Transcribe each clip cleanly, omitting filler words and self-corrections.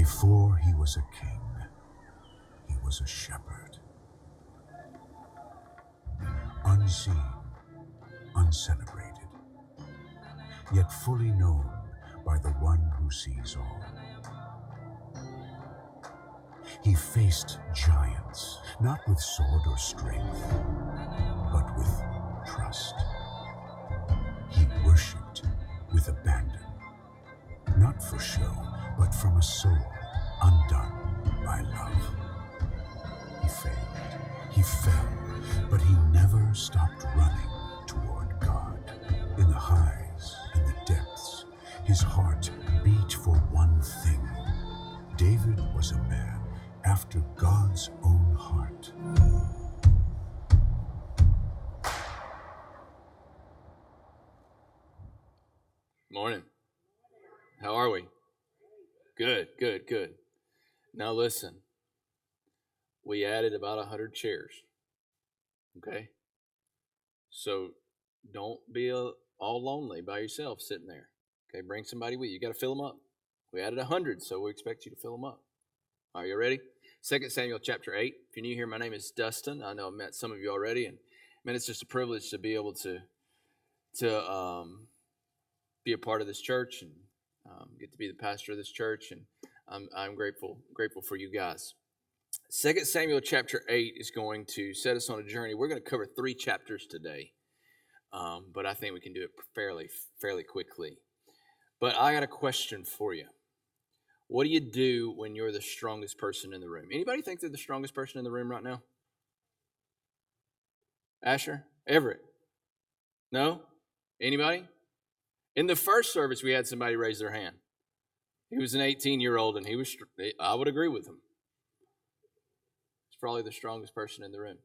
Before he was a king, he was a shepherd. Unseen, uncelebrated, yet fully known by the one who sees all. He faced giants, not with sword or strength, but with trust. He worshipped with abandon, not for show, but from a soul undone by love. He failed, he fell, but he never stopped running toward God. In the highs and the depths, his heart beat for one thing. David was a man after God's own heart. Morning. How are we? Good. Now listen, we added about 100 chairs. Okay? So don't be all lonely by yourself sitting there. Okay, bring somebody with you. You got to fill them up. We added 100, so we expect you to fill them up. Are you ready? 2 Samuel chapter 8. If you're new here, my name is Dustin. I know I've met some of you already, and man, it's just a privilege to be able to be a part of this church and get to be the pastor of this church, and I'm grateful for you guys. 2 Samuel chapter 8 is going to set us on a journey. We're going to cover 3 chapters today, but I think we can do it fairly quickly. But I got a question for you. What do you do when you're the strongest person in the room? Anybody think they're the strongest person in the room right now? Asher? Everett? No? Anybody? In the first service, we had somebody raise their hand. He was an 18-year-old, and I would agree with him. He's probably the strongest person in the room.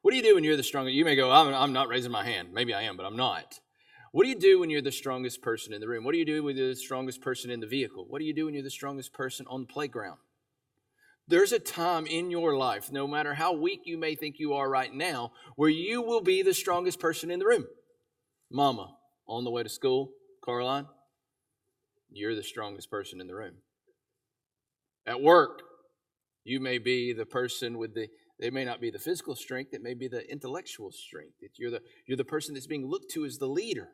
What do you do when you're the strongest? You may go, I'm not raising my hand. Maybe I am, but I'm not. What do you do when you're the strongest person in the room? What do you do when you're the strongest person in the vehicle? What do you do when you're the strongest person on the playground? There's a time in your life, no matter how weak you may think you are right now, where you will be the strongest person in the room. Mama, on the way to school, Caroline, you're the strongest person in the room. At work, you may be the person with it may not be the physical strength, it may be the intellectual strength. You're the person that's being looked to as the leader.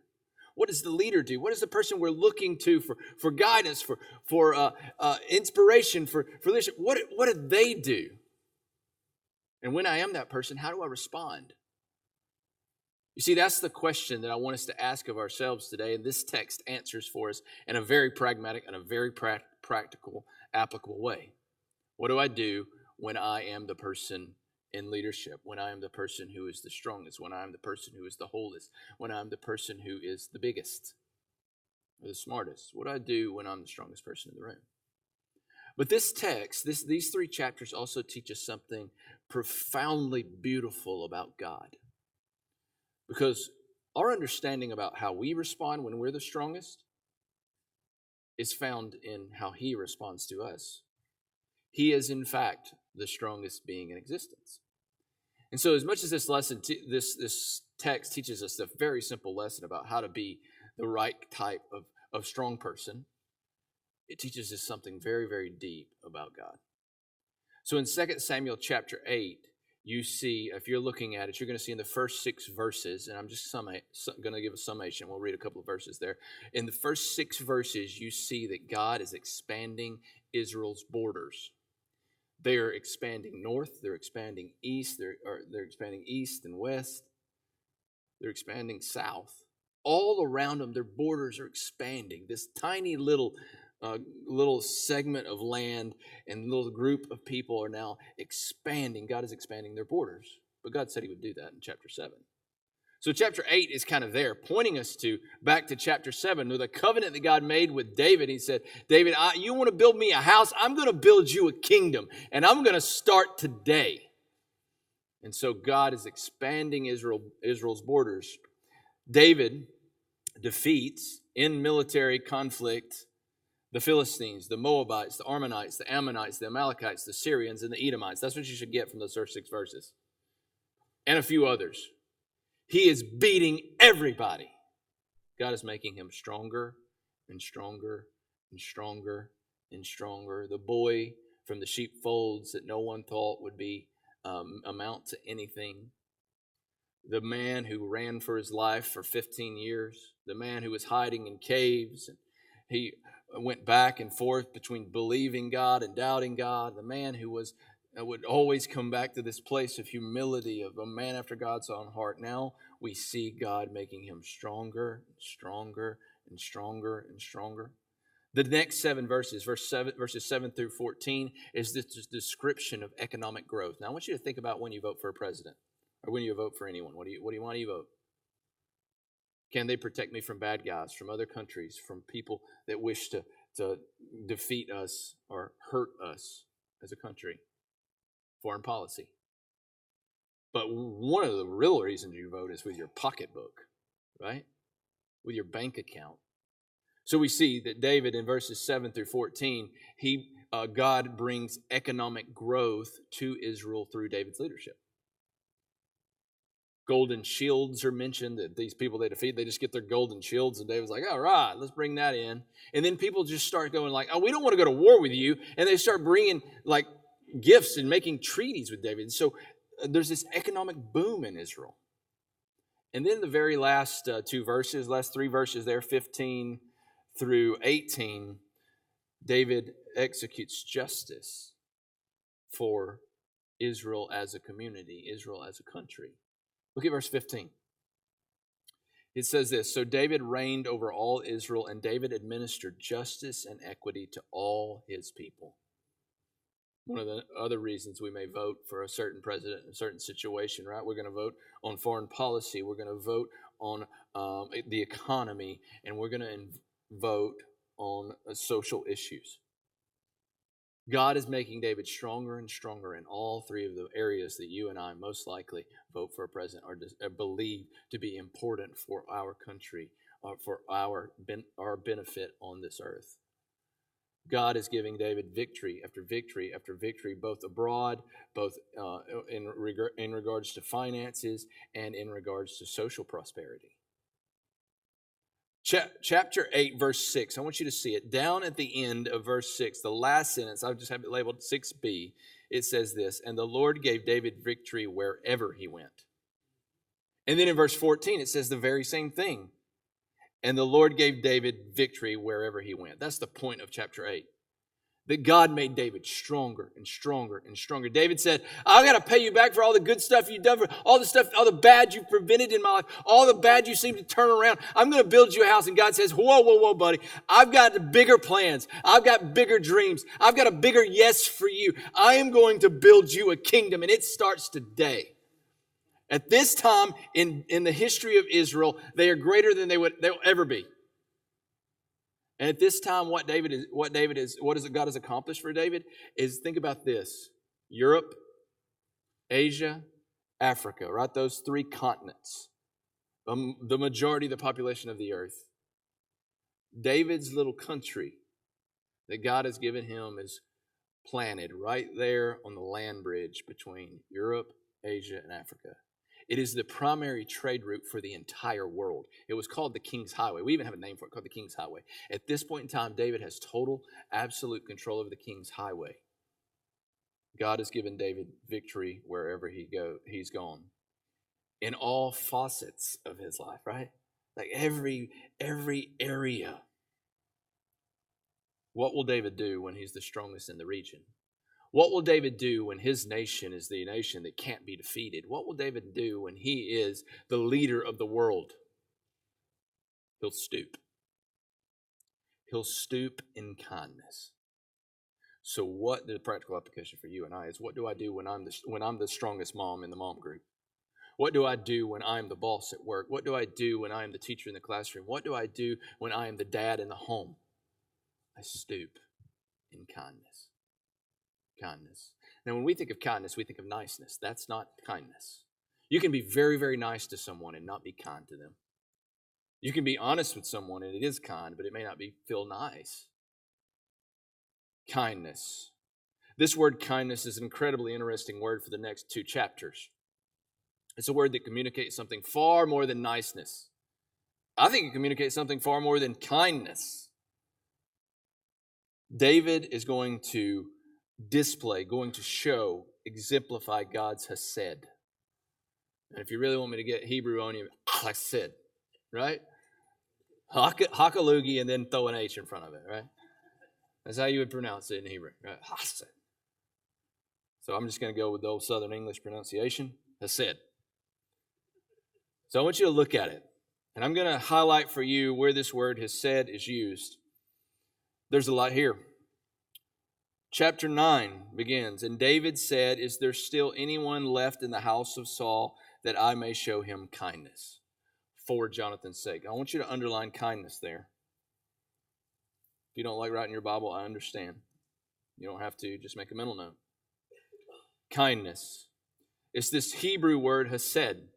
What does the leader do? What is the person we're looking to for guidance, for inspiration, for leadership? What do they do? And when I am that person, how do I respond? You see, that's the question that I want us to ask of ourselves today, and this text answers for us in a very pragmatic and a very practical, applicable way. What do I do when I am the person in leadership, when I am the person who is the strongest, when I am the person who is the wholest, when I'm the person who is the biggest or the smartest? What do I do when I'm the strongest person in the room? But this text, these 3 chapters also teach us something profoundly beautiful about God. Because our understanding about how we respond when we're the strongest is found in how He responds to us. He is, in fact, the strongest being in existence. And so as much as this lesson, this text teaches us a very simple lesson about how to be the right type of strong person, it teaches us something very, very deep about God. So in 2 Samuel chapter 8, you see, if you're looking at it, you're going to see in the first 6 verses, and I'm just going to give a summation. We'll read a couple of verses there. In the first 6 verses, you see that God is expanding Israel's borders. They are expanding north, they're expanding east, they're expanding east and west, they're expanding south. All around them, their borders are expanding. This tiny little segment of land and little group of people are now expanding. God is expanding their borders. But God said He would do that in chapter 7. So chapter 8 is kind of there, pointing us back to chapter 7, with a covenant that God made with David. He said, David, you want to build me a house? I'm going to build you a kingdom, and I'm going to start today. And so God is expanding Israel's borders. David defeats, in military conflict, the Philistines, the Moabites, the Ammonites, the Amalekites, the Syrians, and the Edomites. That's what you should get from those first 6 verses. And a few others. He is beating everybody. God is making him stronger and stronger and stronger and stronger. The boy from the sheepfolds that no one thought would be amount to anything. The man who ran for his life for 15 years. The man who was hiding in caves. And he went back and forth between believing God and doubting God. The man who would always come back to this place of humility, of a man after God's own heart. Now we see God making him stronger and stronger and stronger and stronger. The next 7 verses, verses 7 through 14, is this description of economic growth. Now I want you to think about when you vote for a president or when you vote for anyone. What do you want to vote? Can they protect me from bad guys, from other countries, from people that wish to defeat us or hurt us as a country? Foreign policy. But one of the real reasons you vote is with your pocketbook, right? With your bank account. So we see that David in verses 7 through 14, God brings economic growth to Israel through David's leadership. Golden shields are mentioned, that these people they defeat, they just get their golden shields, and David's like, all right, let's bring that in. And then people just start going like, oh, we don't want to go to war with you. And they start bringing like gifts and making treaties with David. And so there's this economic boom in Israel. And then the very last last 3 verses there, 15 through 18, David executes justice for Israel as a community, Israel as a country. Look at verse 15. It says this, so David reigned over all Israel, and David administered justice and equity to all his people. One of the other reasons we may vote for a certain president in a certain situation, right? We're going to vote on foreign policy. We're going to vote on the economy, and we're going to vote on social issues. God is making David stronger and stronger in all 3 of the areas that you and I most likely vote for a president or believe to be important for our country, for our benefit on this earth. God is giving David victory after victory after victory, both abroad, both in regards to finances and in regards to social prosperity. Chapter 8, verse 6. I want you to see it. Down at the end of verse 6, the last sentence, I just have it labeled 6b. It says this, and the Lord gave David victory wherever he went. And then in verse 14, it says the very same thing. And the Lord gave David victory wherever he went. That's the point of chapter 8. That God made David stronger and stronger and stronger. David said, I've got to pay you back for all the good stuff you've done, for all the bad you've prevented in my life, all the bad you seem to turn around. I'm going to build you a house. And God says, whoa, buddy. I've got bigger plans. I've got bigger dreams. I've got a bigger yes for you. I am going to build you a kingdom, and it starts today. At this time in the history of Israel, they are greater than they'll ever be. And at this time, what God has accomplished for David is, think about this: Europe, Asia, Africa, right? Those 3 continents, the majority of the population of the earth. David's little country that God has given him is planted right there on the land bridge between Europe, Asia, and Africa. It is the primary trade route for the entire world. It was called the King's Highway. We even have a name for it, called the King's Highway. At this point in time, David has total, absolute control over the King's Highway. God has given David victory wherever he's gone. In all facets of his life, right? Like every area. What will David do when he's the strongest in the region? What will David do when his nation is the nation that can't be defeated? What will David do when he is the leader of the world? He'll stoop. He'll stoop in kindness. So what the practical application for you and I is, what do I do when I'm the strongest mom in the mom group? What do I do when I'm the boss at work? What do I do when I am the teacher in the classroom? What do I do when I am the dad in the home? I stoop in kindness. Kindness. Now, when we think of kindness, we think of niceness. That's not kindness. You can be very, very nice to someone and not be kind to them. You can be honest with someone and it is kind, but it may not feel nice. Kindness. This word kindness is an incredibly interesting word for the next 2 chapters. It's a word that communicates something far more than niceness. I think it communicates something far more than kindness. David is going to display, going to show, exemplify God's hesed. And if you really want me to get Hebrew on you, hesed, right? Hakalugi and then throw an H in front of it, right? That's how you would pronounce it in Hebrew, right? Hesed. So I'm just going to go with the old Southern English pronunciation, hesed. So I want you to look at it. And I'm going to highlight for you where this word hesed is used. There's a lot here. Chapter 9 begins, and David said, "Is there still anyone left in the house of Saul that I may show him kindness for Jonathan's sake?" I want you to underline kindness there. If you don't like writing your Bible, I understand. You don't have to. Just make a mental note. Kindness. It's this Hebrew word hesed.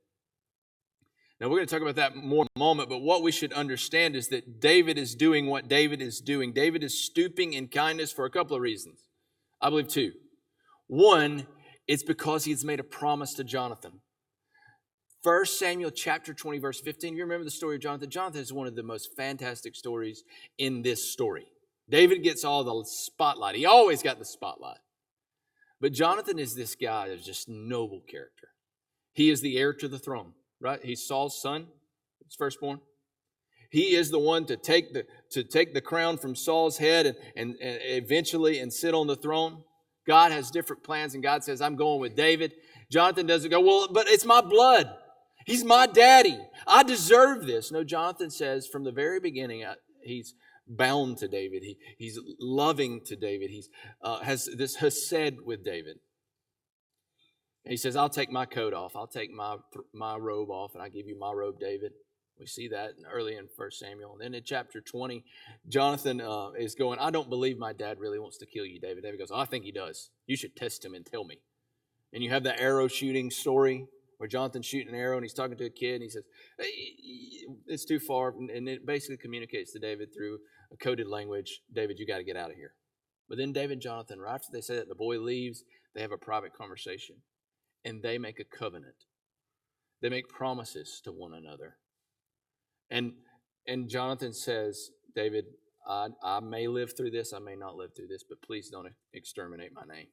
Now, we're going to talk about that more in a moment, but what we should understand is that David is doing what David is doing. David is stooping in kindness for a couple of reasons. I believe two. One, it's because he's made a promise to Jonathan. 1 Samuel chapter 20, verse 15. You remember the story of Jonathan? Jonathan is one of the most fantastic stories in this story. David gets all the spotlight. He always got the spotlight. But Jonathan is this guy that's just noble character. He is the heir to the throne. Right? He's Saul's son, his firstborn. He is the one to take the crown from Saul's head and eventually sit on the throne. God has different plans, and God says, "I'm going with David." Jonathan doesn't go, "Well, but it's my blood. He's my daddy. I deserve this." No, Jonathan says from the very beginning, he's bound to David. He's loving to David. He has this hesed with David. And he says, "I'll take my coat off. I'll take my robe off, and I give you my robe, David." We see that early in 1 Samuel. And then in chapter 20, Jonathan is going, "I don't believe my dad really wants to kill you, David." David goes, "Oh, I think he does. You should test him and tell me." And you have the arrow shooting story where Jonathan's shooting an arrow, and he's talking to a kid, and he says, "Hey, it's too far." And it basically communicates to David through a coded language, "David, you got to get out of here." But then David and Jonathan, right after they say that, the boy leaves, they have a private conversation. And they make a covenant. They make promises to one another. And Jonathan says, "David, I may live through this, I may not live through this, but please don't exterminate my name.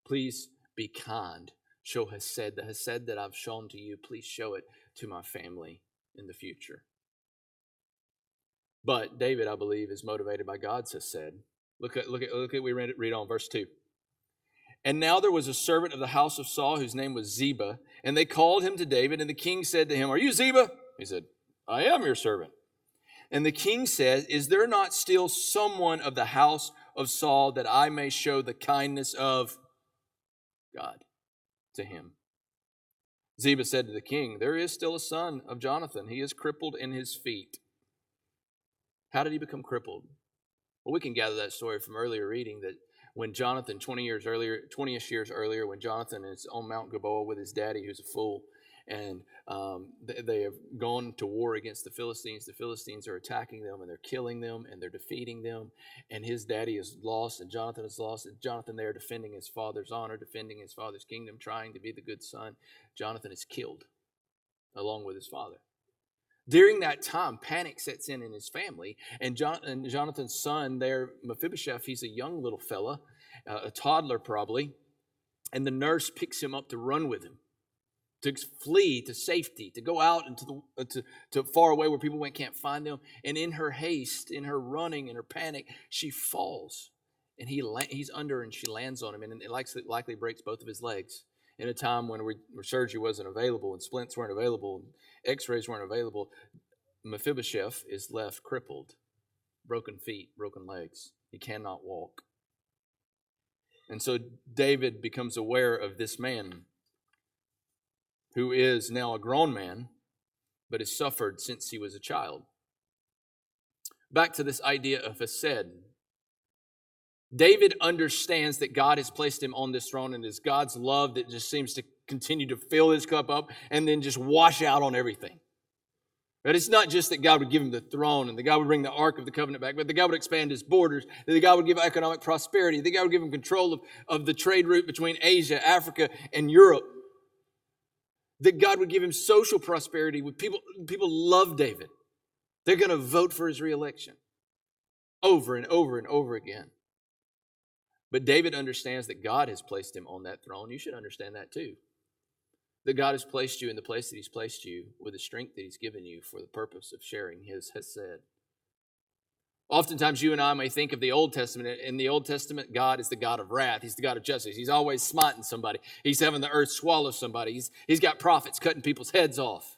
Please be kind. Show hesed, the hesed that I've shown to you, please show it to my family in the future." But David, I believe, is motivated by God's hesed. Look at we read on verse 2. "And now there was a servant of the house of Saul whose name was Ziba, and they called him to David, and the king said to him, 'Are you Ziba?' He said, 'I am your servant.' And the king said, 'Is there not still someone of the house of Saul that I may show the kindness of God to him?' Ziba said to the king, 'There is still a son of Jonathan. He is crippled in his feet.'" How did he become crippled? Well, we can gather that story from earlier reading that when Jonathan, 20-ish years earlier, when Jonathan is on Mount Gilboa with his daddy, who's a fool, and they have gone to war against the Philistines are attacking them, and they're killing them, and they're defeating them, and his daddy is lost, and Jonathan is lost, and Jonathan there defending his father's honor, defending his father's kingdom, trying to be the good son. Jonathan is killed along with his father. During that time, panic sets in his family, and Jonathan's son there, Mephibosheth, he's a young little fella, a toddler probably, and the nurse picks him up to run with him, to flee to safety, to go out into to far away where people can't find them. And in her haste, in her running, in her panic, she falls, and he's under her, and she lands on him, and it likely breaks both of his legs. In a time when surgery wasn't available and splints weren't available and x-rays weren't available, Mephibosheth is left crippled, broken feet, broken legs. He cannot walk. And so David becomes aware of this man who is now a grown man, but has suffered since he was a child. Back to this idea of hesed. David understands that God has placed him on this throne, and it's God's love that just seems to continue to fill his cup up and then just wash out on everything. But it's not just that God would give him the throne and that God would bring the Ark of the Covenant back, but that God would expand his borders, that God would give economic prosperity, that God would give him control of the trade route between Asia, Africa, and Europe. That God would give him social prosperity. People love David. They're going to vote for his reelection. over and over and over again. But David understands that God has placed him on that throne. You should understand that too. That God has placed you in the place that he's placed you with the strength that he's given you for the purpose of sharing his hesed. Oftentimes you and I may think of the Old Testament. In the Old Testament, God is the God of wrath. He's the God of justice. He's always smiting somebody. He's having the earth swallow somebody. He's got prophets cutting people's heads off.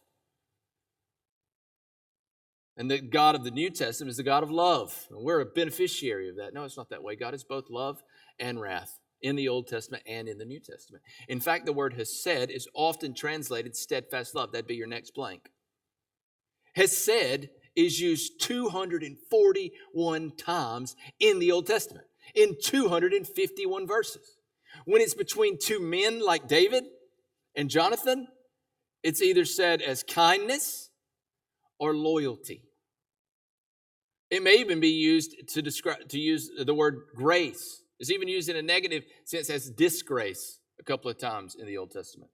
And the God of the New Testament is the God of love. And we're a beneficiary of that. No, it's not that way. God is both love and wrath in the Old Testament and in the New Testament. In fact, the word hesed is often translated steadfast love. That'd be your next blank. Hesed is used 241 times in the Old Testament, in 251 verses. When it's between two men like David and Jonathan, it's either said as kindness or loyalty. It may even be used to use the word grace. It's even used in a negative sense as disgrace a couple of times in the Old Testament.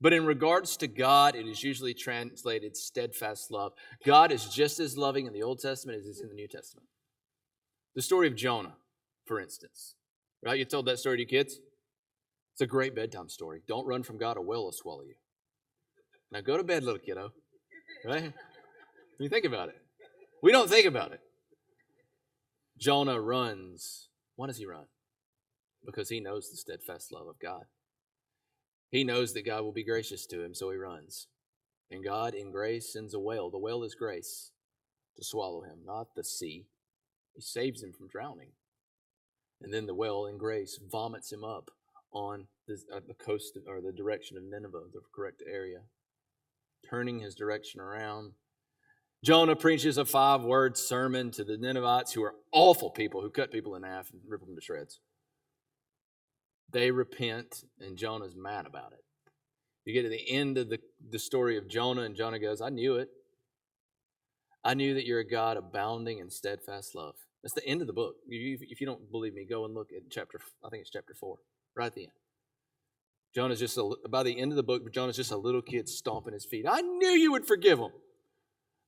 But in regards to God, it is usually translated steadfast love. God is just as loving in the Old Testament as he is in the New Testament. The story of Jonah, for instance. Right? You told that story to your kids? It's a great bedtime story. Don't run from God, a whale will swallow you. Now go to bed, little kiddo. Right? You think about it. We don't think about it. Jonah runs. Why does he run? Because he knows the steadfast love of God. He knows that God will be gracious to him, so he runs. And God, in grace, sends a whale. The whale is grace to swallow him, not the sea. He saves him from drowning. And then the whale, in grace, vomits him up on the coast or the direction of Nineveh, the correct area, turning his direction around. Jonah preaches a 5-word sermon to the Ninevites, who are awful people, who cut people in half and rip them to shreds. They repent, and Jonah's mad about it. You get to the end of the story of Jonah, and Jonah goes, I knew it. I knew that you're a God abounding in steadfast love. That's the end of the book. If you don't believe me, go and look at I think it's chapter 4, right at the end. Jonah's by the end of the book, Jonah's just a little kid stomping his feet. I knew you would forgive him.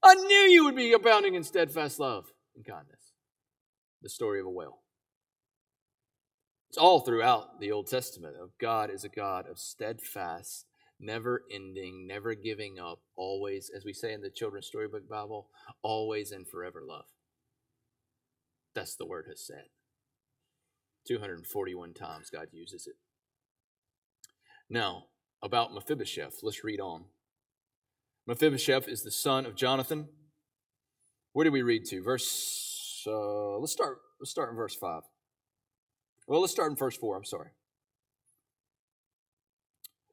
I knew you would be abounding in steadfast love and kindness. The story of a whale. It's all throughout the Old Testament. God is a God of steadfast, never ending, never giving up, always, as we say in the Children's Storybook Bible, always and forever love. That's the word has said. 241 times God uses it. Now, about Mephibosheth, let's read on. Mephibosheth is the son of Jonathan. Where did we read to? Let's start in verse 5. Well, let's start in verse 4, I'm sorry.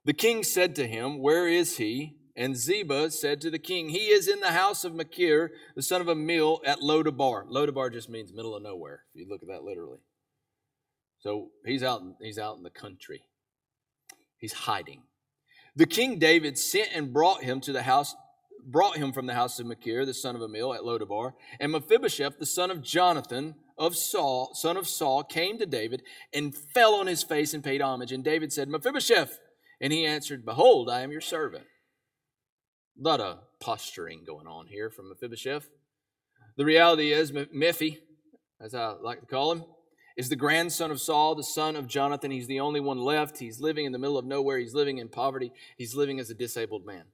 The king said to him, where is he? And Ziba said to the king, he is in the house of Machir, the son of Ammiel, at Lodabar. Lodabar just means middle of nowhere, if you look at that literally. So he's out in the country. He's hiding. The king David sent and brought him from the house of Machir, the son of Ammiel, at Lodabar. And Mephibosheth, the son of Jonathan, son of Saul, came to David and fell on his face and paid homage. And David said, Mephibosheth. And he answered, behold, I am your servant. A lot of posturing going on here from Mephibosheth. The reality is, Mephi, as I like to call him, is the grandson of Saul, the son of Jonathan. He's the only one left. He's living in the middle of nowhere. He's living in poverty. He's living as a disabled man.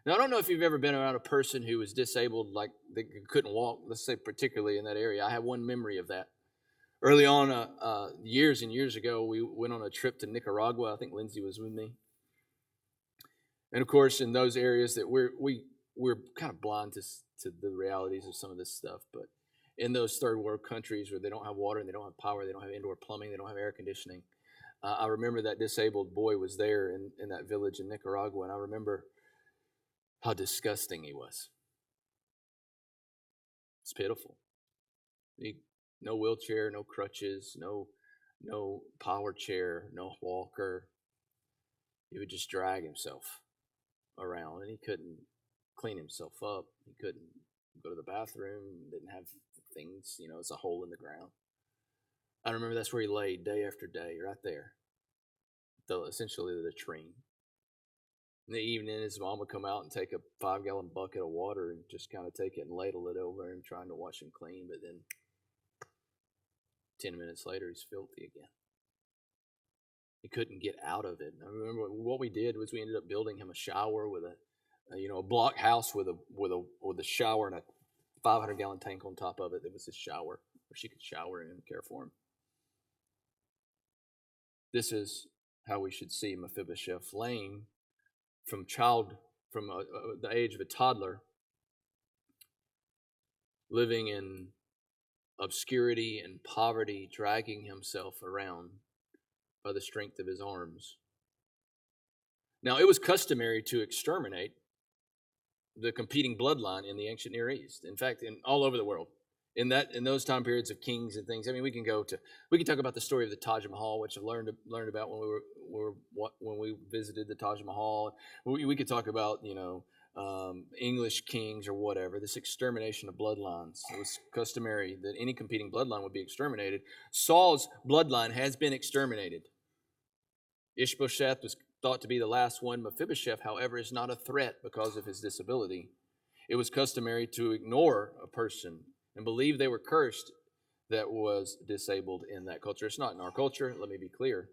Now, I don't know if you've ever been around a person who was disabled, like they couldn't walk, let's say particularly in that area. I have one memory of that. Early on, years and years ago, we went on a trip to Nicaragua. I think Lindsay was with me. And of course, in those areas that we're kind of blind to the realities of some of this stuff. But in those third world countries where they don't have water and they don't have power, they don't have indoor plumbing, they don't have air conditioning. I remember that disabled boy was there in that village in Nicaragua, and I remember how disgusting he was. It's pitiful. No wheelchair, no crutches, no power chair, no walker. He would just drag himself around, and he couldn't clean himself up. He couldn't go to the bathroom, didn't have things, it's a hole in the ground. I remember that's where he laid day after day, right there, essentially the latrine. In the evening, his mom would come out and take a 5-gallon bucket of water and just kind of take it and ladle it over him, trying to wash him clean. But then 10 minutes later, he's filthy again. He couldn't get out of it. I remember what we did was we ended up building him a shower with a block house with a shower and a 500-gallon tank on top of it. That was his shower where she could shower in and care for him. This is how we should see Mephibosheth, lame from the age of a toddler, living in obscurity and poverty, dragging himself around by the strength of his arms. Now, it was customary to exterminate the competing bloodline in the ancient Near East. In fact, all over the world, in those time periods of kings and things. I mean, we can talk about the story of the Taj Mahal, which I learned about when we visited the Taj Mahal. We could talk about English kings or whatever. This extermination of bloodlines. It was customary that any competing bloodline would be exterminated. Saul's bloodline has been exterminated. Ishbosheth was thought to be the last one. Mephibosheth, however, is not a threat because of his disability. It was customary to ignore a person and believe they were cursed that was disabled in that culture. It's not in our culture, let me be clear.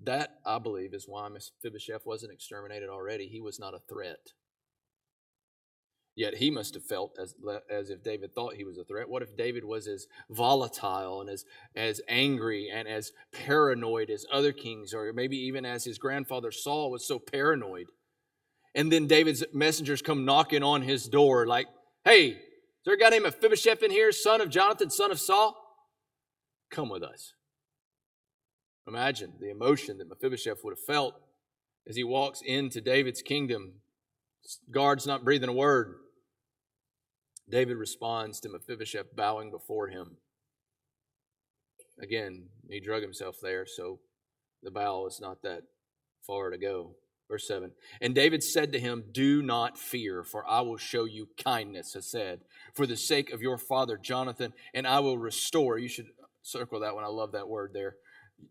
That, I believe, is why Mephibosheth wasn't exterminated already. He was not a threat. Yet he must have felt as if David thought he was a threat. What if David was as volatile and as angry and as paranoid as other kings, or maybe even as his grandfather Saul was so paranoid? And then David's messengers come knocking on his door like, "Hey, is there a guy named Mephibosheth in here, son of Jonathan, son of Saul? Come with us." Imagine the emotion that Mephibosheth would have felt as he walks into David's kingdom. Guards not breathing a word. David responds to Mephibosheth bowing before him. Again, he drug himself there, so the bow is not that far to go. Verse 7, and David said to him, "Do not fear, for I will show you kindness," has said, "for the sake of your father Jonathan, and I will restore," you should circle that one, I love that word there,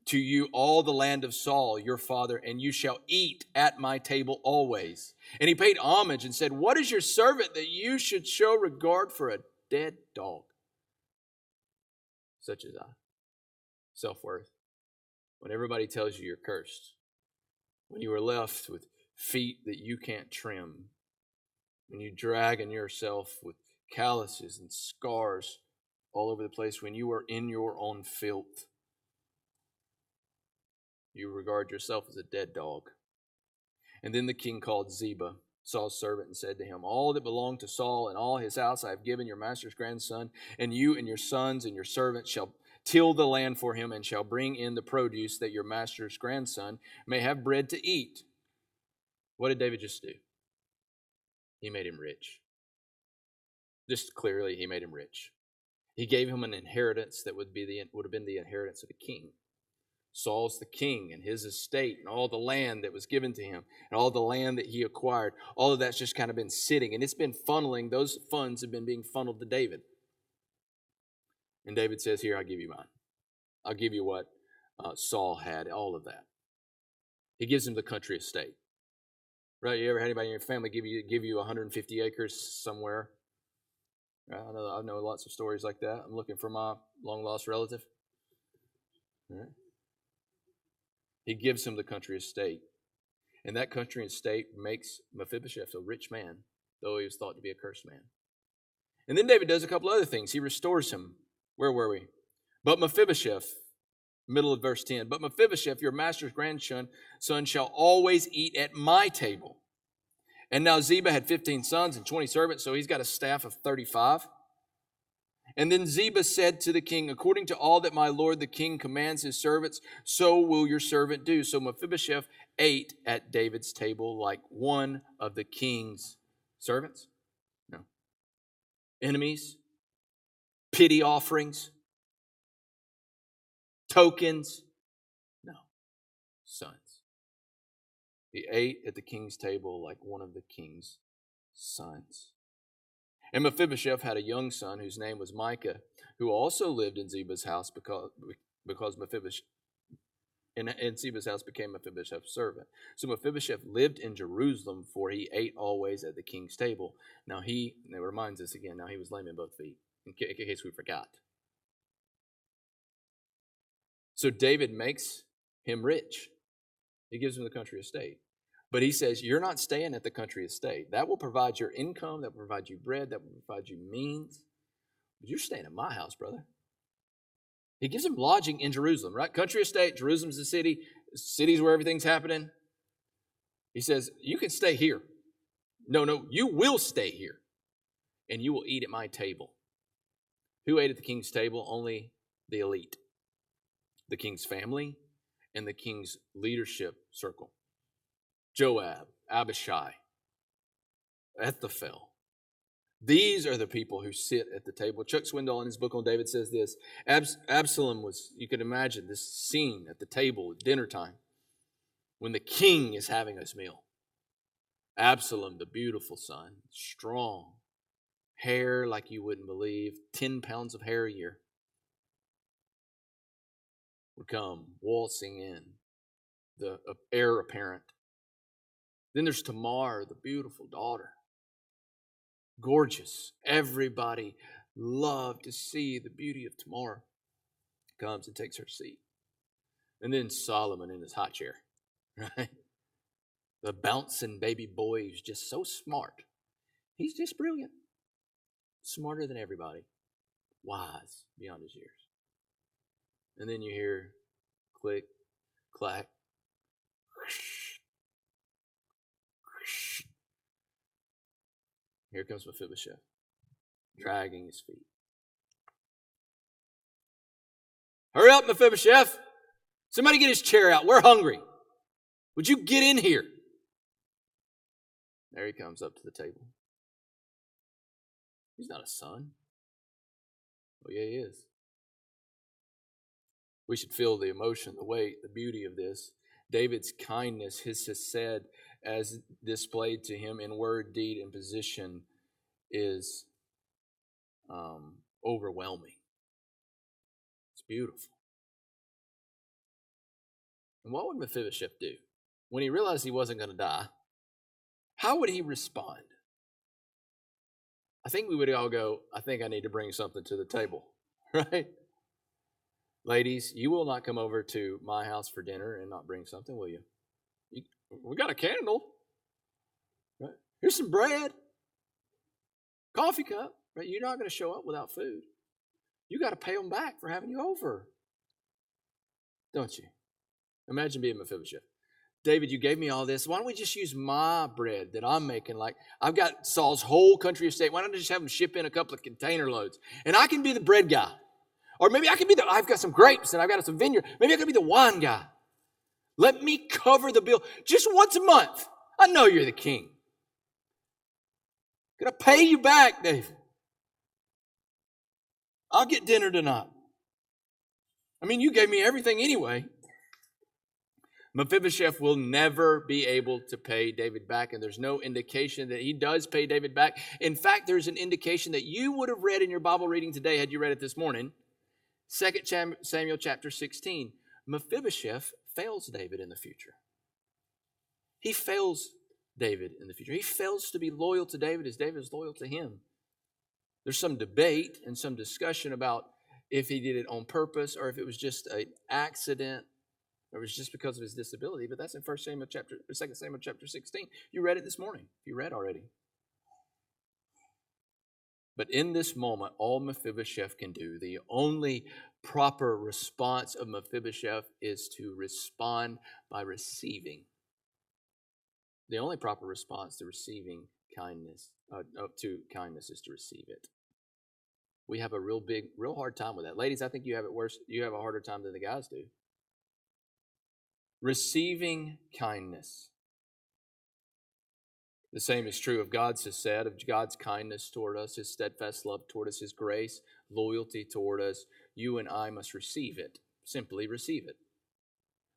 "to you all the land of Saul, your father, and you shall eat at my table always." And he paid homage and said, "What is your servant that you should show regard for a dead dog such as I?" Self-worth. When everybody tells you you're cursed, when you are left with feet that you can't trim, when you drag in yourself with calluses and scars all over the place, when you are in your own filth, you regard yourself as a dead dog. And then the king called Ziba, Saul's servant, and said to him, "All that belonged to Saul and all his house I have given your master's grandson, and you and your sons and your servants shall till the land for him and shall bring in the produce that your master's grandson may have bread to eat." What did David just do? He made him rich. Just clearly, he made him rich. He gave him an inheritance that would have been the inheritance of a king. Saul's the king, and his estate and all the land that was given to him and all the land that he acquired, all of that's just kind of been sitting, and it's been funneling. Those funds have been being funneled to David. And David says, "Here, I'll give you mine. I'll give you what Saul had, all of that." He gives him the country estate. Right? You ever had anybody in your family give you 150 acres somewhere? I know lots of stories like that. I'm looking for my long-lost relative. All right. He gives him the country estate. And that country estate makes Mephibosheth a rich man, though he was thought to be a cursed man. And then David does a couple other things. He restores him. Where were we? But Mephibosheth, middle of verse 10, "But Mephibosheth, your master's grandson, shall always eat at my table." And now Ziba had 15 sons and 20 servants, so he's got a staff of 35. And then Ziba said to the king, "According to all that my lord the king commands his servants, so will your servant do." So Mephibosheth ate at David's table like one of the king's servants? No. Enemies? Pity offerings? Tokens? No. Sons. He ate at the king's table like one of the king's sons. And Mephibosheth had a young son whose name was Micah, who also lived in Ziba's house because Mephibosheth. and Ziba's house became Mephibosheth's servant. So Mephibosheth lived in Jerusalem, for he ate always at the king's table. Now it reminds us again, now he was lame in both feet, in case we forgot. So David makes him rich. He gives him the country estate. But he says, you're not staying at the country estate. That will provide your income, that will provide you bread, that will provide you means. But you're staying at my house, brother. He gives him lodging in Jerusalem, right? Country estate, Jerusalem's the city. City's where everything's happening. He says, you can stay here. No, you will stay here. And you will eat at my table. Who ate at the king's table? Only the elite. The king's family and the king's leadership circle. Joab, Abishai, Ethophel. These are the people who sit at the table. Chuck Swindoll in his book on David says this. Absalom was, you can imagine this scene at the table at dinner time when the king is having his meal. Absalom, the beautiful son, strong, hair like you wouldn't believe, 10 pounds of hair a year, would come waltzing in, the heir apparent. Then there's Tamar, the beautiful daughter. Gorgeous. Everybody loved to see the beauty of Tamar. Comes and takes her seat. And then Solomon in his high chair, right? The bouncing baby boy who's just so smart. He's just brilliant. Smarter than everybody. Wise beyond his years. And then you hear click, clack, whoosh, whoosh. Here comes Mephibosheth, dragging his feet. Hurry up, Mephibosheth. Somebody get his chair out. We're hungry. Would you get in here? There he comes up to the table. He's not a son. Oh, yeah, he is. We should feel the emotion, the weight, the beauty of this. David's kindness, his said, as displayed to him in word, deed, and position, is overwhelming. It's beautiful. And what would Mephibosheth do? When he realized he wasn't going to die, how would he respond? I think we would all go, I think I need to bring something to the table, right? Ladies, you will not come over to my house for dinner and not bring something, will you? We got a candle. Right? Here's some bread. Coffee cup. Right? You're not going to show up without food. You got to pay them back for having you over. Don't you? Imagine being Mephibosheth. David, you gave me all this. Why don't we just use my bread that I'm making? Like, I've got Saul's whole country estate. Why don't I just have him ship in a couple of container loads? And I can be the bread guy. Or maybe I can be I've got some grapes and I've got some vineyard. Maybe I can be the wine guy. Let me cover the bill just once a month. I know you're the king. Gonna pay you back, David. I'll get dinner tonight. I mean, you gave me everything anyway. Mephibosheth will never be able to pay David back, and there's no indication that he does pay David back. In fact, there's an indication that you would have read in your Bible reading today, had you read it this morning, 2 Samuel chapter 16. Mephibosheth fails David in the future. He fails David in the future. He fails to be loyal to David as David is loyal to him. There's some debate and some discussion about if he did it on purpose or if it was just an accident or it was just because of his disability. But that's in 2 Samuel chapter 16. You read it this morning. You read already. But in this moment, all Mephibosheth can do, the only proper response of Mephibosheth is to respond by receiving. The only proper response to receiving kindness, to kindness is to receive it. We have a real hard time with that. Ladies, I think you have it worse. You have a harder time than the guys do. Receiving kindness. The same is true of God's said, of God's kindness toward us, His steadfast love toward us, His grace, loyalty toward us. You and I must receive it. Simply receive it.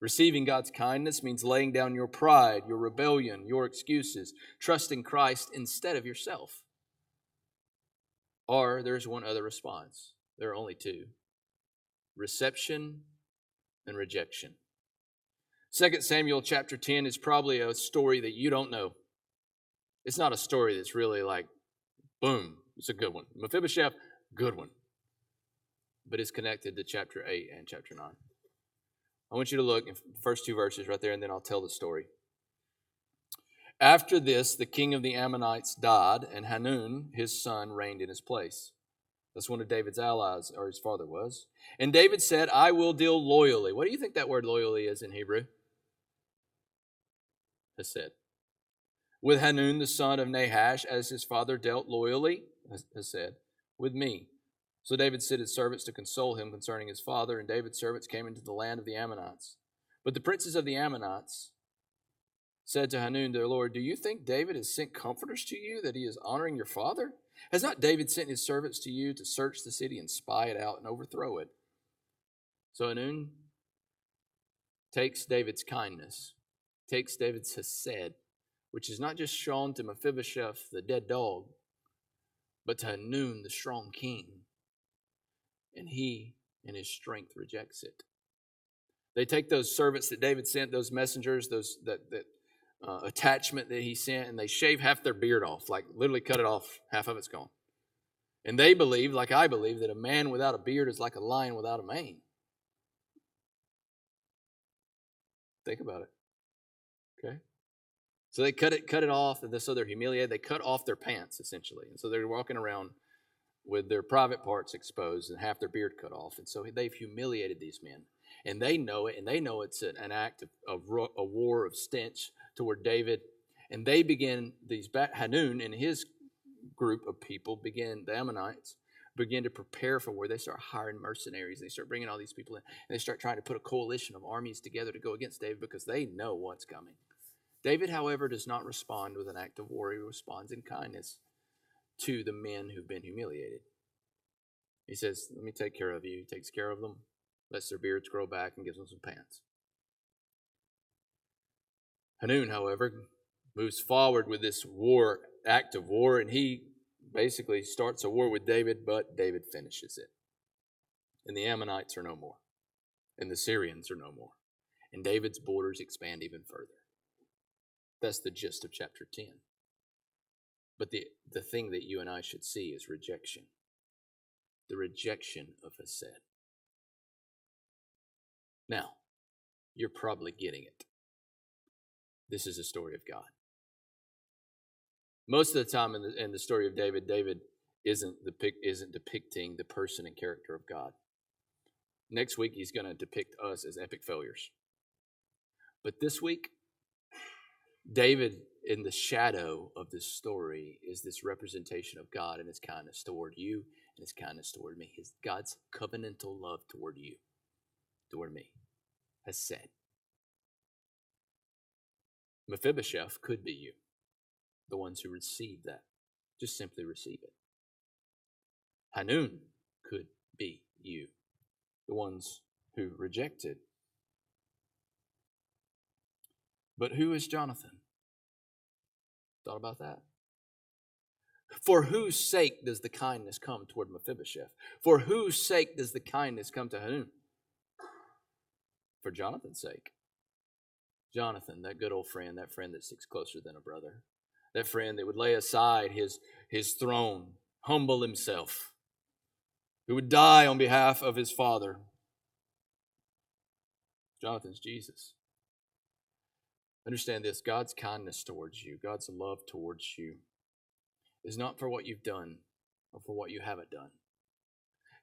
Receiving God's kindness means laying down your pride, your rebellion, your excuses, trusting Christ instead of yourself. Or there's one other response. There are only two. Reception and rejection. 2 Samuel chapter 10 is probably a story that you don't know. It's not a story that's really like, boom, it's a good one. Mephibosheth, good one. But it's connected to chapter 8 and chapter 9. I want you to look at the first two verses right there, and then I'll tell the story. After this, the king of the Ammonites died, and Hanun, his son, reigned in his place. That's one of David's allies, or his father was. And David said, I will deal loyally. What do you think that word loyally is in Hebrew? Hesed. With Hanun, the son of Nahash, as his father dealt loyally, Hesed, with me. So David sent his servants to console him concerning his father, and David's servants came into the land of the Ammonites. But the princes of the Ammonites said to Hanun, their lord, do you think David has sent comforters to you, that he is honoring your father? Has not David sent his servants to you to search the city and spy it out and overthrow it? So Hanun takes David's kindness, takes David's hesed, which is not just shown to Mephibosheth, the dead dog, but to Hanun, the strong king. And he, in his strength, rejects it. They take those servants that David sent, those messengers, that attachment that he sent, and they shave half their beard off, like literally cut it off, half of it's gone. And they believe, like I believe, that a man without a beard is like a lion without a mane. Think about it. Okay? So they cut it off, and so they're humiliated. They cut off their pants, essentially. And so they're walking around with their private parts exposed and half their beard cut off. And so they've humiliated these men. And they know it, and they know it's an act of a war of stench toward David. And they begin, Hanun and his group of people the Ammonites, begin to prepare for war. They start hiring mercenaries. They start bringing all these people in. And they start trying to put a coalition of armies together to go against David because they know what's coming. David, however, does not respond with an act of war. He responds in kindness to the men who've been humiliated. He says, let me take care of you. He takes care of them, lets their beards grow back, and gives them some pants. Hanun, however, moves forward with this act of war, and he basically starts a war with David, but David finishes it. And the Ammonites are no more, and the Syrians are no more, and David's borders expand even further. That's the gist of chapter 10. But the thing that you and I should see is rejection. The rejection of Hesed. Now, you're probably getting it. This is a story of God. Most of the time in the story of David, David isn't depicting the person and character of God. Next week, he's going to depict us as epic failures. But this week, David, in the shadow of this story, is this representation of God and his kindness toward you and his kindness toward me. God's covenantal love toward you, toward me, has said. Mephibosheth could be you, the ones who receive that. Just simply receive it. Hanun could be you, the ones who rejected. But who is Jonathan? Thought about that? For whose sake does the kindness come toward Mephibosheth? For whose sake does the kindness come to Hanun? For Jonathan's sake. Jonathan, that good old friend, that friend that sticks closer than a brother. That friend that would lay aside his throne, humble himself, who would die on behalf of his father. Jonathan's Jesus. Understand this, God's kindness towards you, God's love towards you, is not for what you've done or for what you haven't done.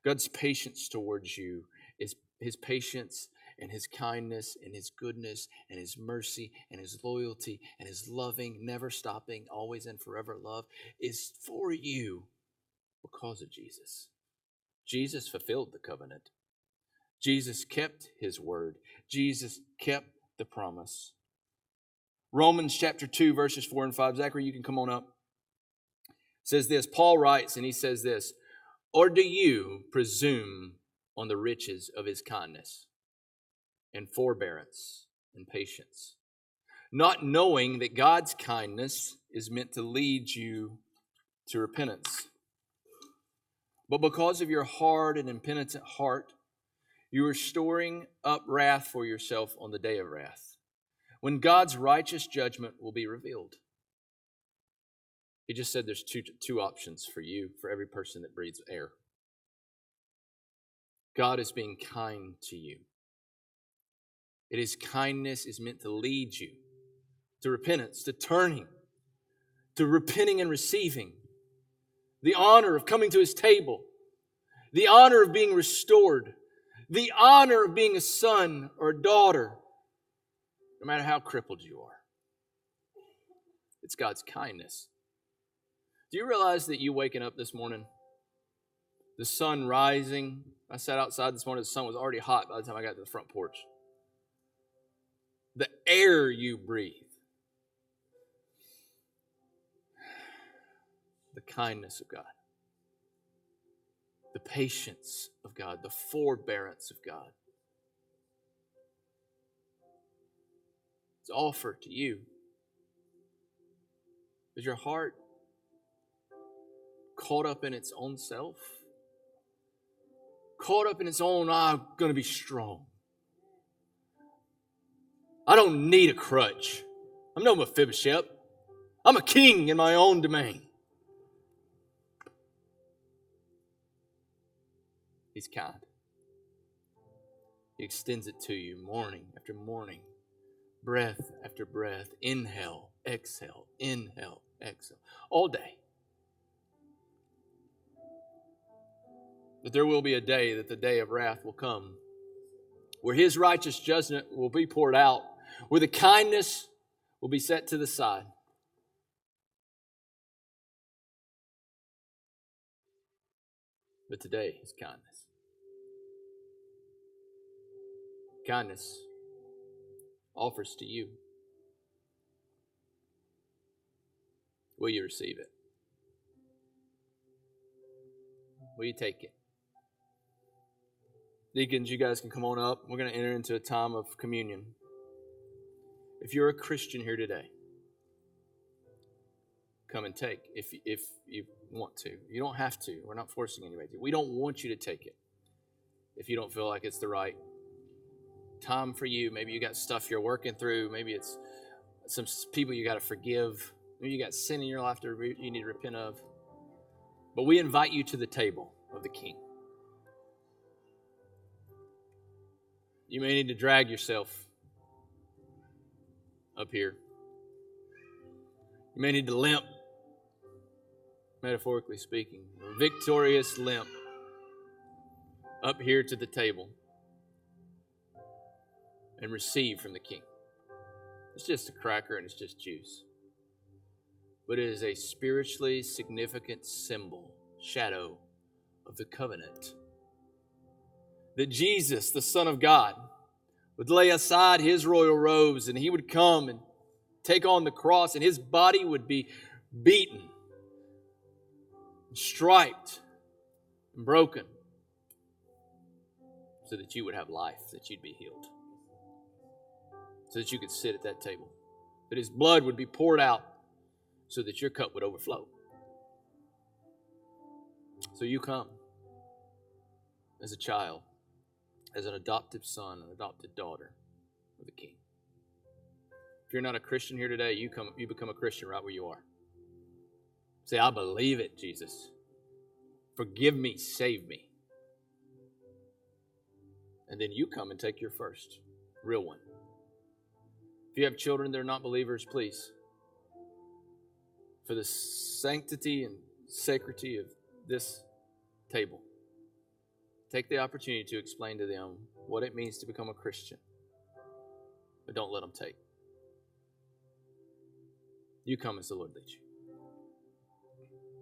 God's patience towards you is his patience and his kindness and his goodness and his mercy and his loyalty and his loving, never stopping, always and forever love is for you because of Jesus. Jesus fulfilled the covenant. Jesus kept his word. Jesus kept the promise. Romans chapter 2, verses 4 and 5. Zachary, you can come on up. It says this, Paul writes, and he says this, or do you presume on the riches of his kindness and forbearance and patience, not knowing that God's kindness is meant to lead you to repentance? But because of your hard and impenitent heart, you are storing up wrath for yourself on the day of wrath, when God's righteous judgment will be revealed. He just said there's two options for you, for every person that breathes air. God is being kind to you. His kindness is meant to lead you to repentance, to turning, to repenting and receiving the honor of coming to His table, the honor of being restored, the honor of being a son or a daughter, no matter how crippled you are. It's God's kindness. Do you realize that you waking up this morning, the sun rising? I sat outside this morning, the sun was already hot by the time I got to the front porch. The air you breathe, the kindness of God, the patience of God, the forbearance of God. It's offered to you. Is your heart caught up in its own self? Caught up in its own, I'm going to be strong. I don't need a crutch. I'm no Mephibosheth. I'm a king in my own domain. He's kind. He extends it to you morning after morning, breath after breath, inhale, exhale, all day. But there will be a day that the day of wrath will come, where His righteous judgment will be poured out, where the kindness will be set to the side. But today is kindness. Kindness offers to you. Will you receive it? Will you take it? Deacons, you guys can come on up. We're going to enter into a time of communion. If you're a Christian here today, come and take if you want to. You don't have to. We're not forcing anybody to. We don't want you to take it if you don't feel like it's the right time for you. Maybe you got stuff you're working through. Maybe it's some people you got to forgive. Maybe you got sin in your life you need to repent of. But we invite you to the table of the King. You may need to drag yourself up here. You may need to limp, metaphorically speaking, a victorious limp up here to the table and receive from the King. It's just a cracker and it's just juice. But it is a spiritually significant symbol, shadow of the covenant. That Jesus, the Son of God, would lay aside His royal robes and He would come and take on the cross, and His body would be beaten, striped, and broken so that you would have life, that you'd be healed, so that you could sit at that table, that His blood would be poured out so that your cup would overflow. So you come as a child, as an adopted son, an adopted daughter of the King. If you're not a Christian here today, you become a Christian right where you are. Say, I believe it, Jesus. Forgive me, save me. And then you come and take your first real one. If you have children that are not believers, please, for the sanctity and sacredity of this table, take the opportunity to explain to them what it means to become a Christian. But don't let them take. You come as the Lord leads you.